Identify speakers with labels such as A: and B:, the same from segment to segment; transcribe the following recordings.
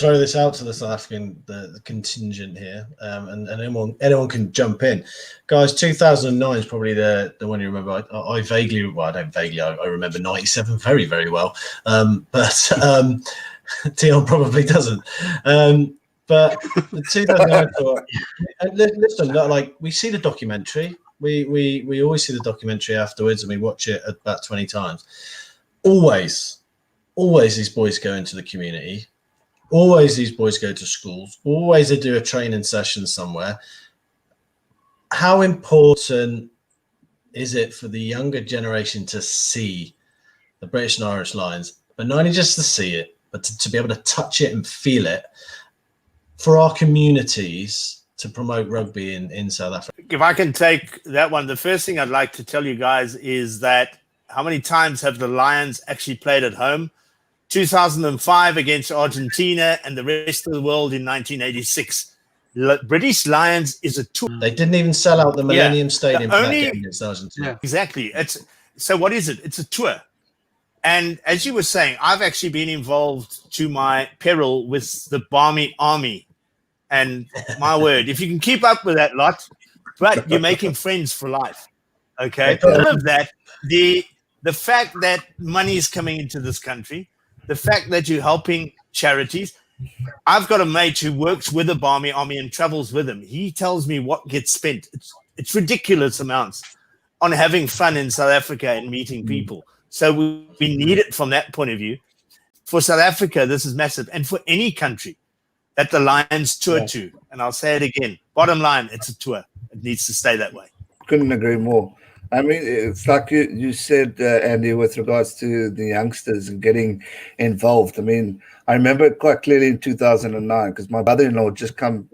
A: throw this out to the South African the contingent here, and anyone can jump in, guys. 2009 is probably the one you remember. I vaguely, well, I don't vaguely. I remember 97 very, very well, but Dion probably doesn't. But the 2009, listen, like we see the documentary. We always see the documentary afterwards, and we watch it about 20 times. Always these boys go into the community. Always these boys go to schools. Always they do a training session somewhere. How important is it for the younger generation to see the British and Irish Lions, but not only just to see it, but to be able to touch it and feel it for our communities to promote rugby in South Africa?
B: If I can take that one, the first thing I'd like to tell you guys is that how many times have the Lions actually played at home? 2005 against Argentina and the rest of the world in 1986. British Lions is a tour.
A: They didn't even sell out the Millennium Stadium for that game against Argentina.
B: Yeah. Exactly. So what is it? It's a tour. And as you were saying, I've actually been involved to my peril with the Barmy Army. And my word, if you can keep up with that lot, but you're making friends for life. Okay? All of that, the fact that money is coming into this country, the fact that you're helping charities. I've got a mate who works with the Barmy Army and travels with them. He tells me what gets spent. It's ridiculous amounts on having fun in South Africa and meeting people. So we need it from that point of view. For South Africa, this is massive. And for any country that the Lions tour to, and I'll say it again, bottom line, it's a tour. It needs to stay that way.
C: Couldn't agree more. I mean, it's like you said, Andy, with regards to the youngsters and getting involved. I mean, I remember it quite clearly in 2009 because my brother-in-law just came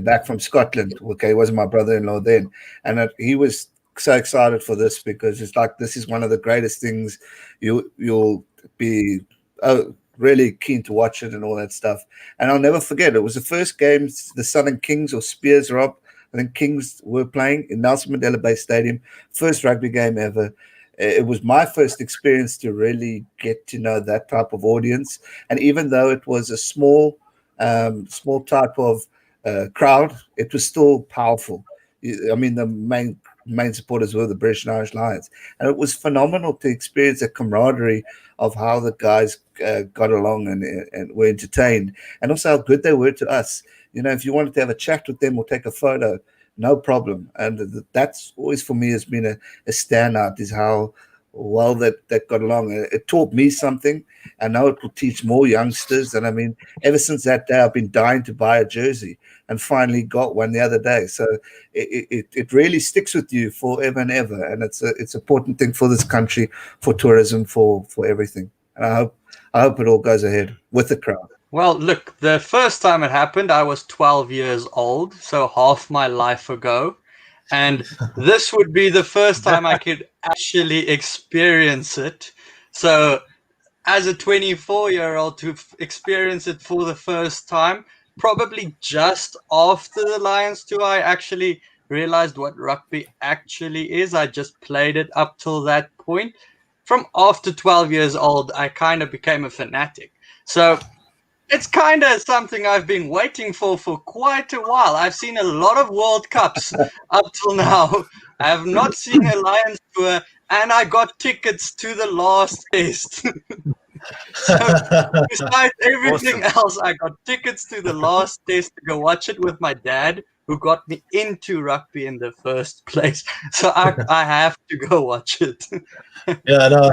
C: back from Scotland. Okay, he wasn't my brother-in-law then. And he was so excited for this because it's like this is one of the greatest things. You'll be really keen to watch it and all that stuff. And I'll never forget, it was the first game the Southern Kings or Spears, Rob, I think Kings were playing in Nelson Mandela Bay Stadium. First rugby game ever. It was my first experience to really get to know that type of audience. And even though it was a small type of crowd, it was still powerful. I mean, the main supporters were the British and Irish Lions. And it was phenomenal to experience the camaraderie of how the guys got along and were entertained. And also how good they were to us. You know, if you wanted to have a chat with them or take a photo, no problem. And that's always for me has been a standout, is how well that got along. It taught me something. I know it will teach more youngsters. And I mean, ever since that day, I've been dying to buy a jersey and finally got one the other day. So it really sticks with you forever and ever. And it's an important thing for this country, for tourism, for everything. And I hope it all goes ahead with the crowd.
D: Well, look, the first time it happened, I was 12 years old, so half my life ago. And this would be the first time I could actually experience it. So as a 24-year-old, to experience it for the first time, probably just after the Lions tour, I actually realized what rugby actually is. I just played it up till that point. From after 12 years old, I kind of became a fanatic. So it's kind of something I've been waiting for quite a while. I've seen a lot of World Cups up till now. I have not seen a Lions tour, and I got tickets to the last test. So, besides everything else, I got tickets to the last test to go watch it with my dad, who got me into rugby in the first place. So I have to go watch it.
A: Yeah, no,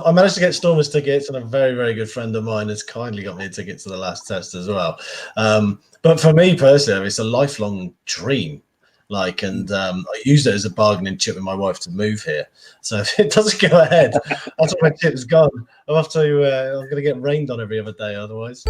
A: I managed to get Stormers tickets, and a very, very good friend of mine has kindly got me a ticket to the last test as well. But for me personally, it's a lifelong dream. And I used it as a bargaining chip with my wife to move here. So if it doesn't go ahead, after my chip's gone, I'm going to get rained on every other day otherwise.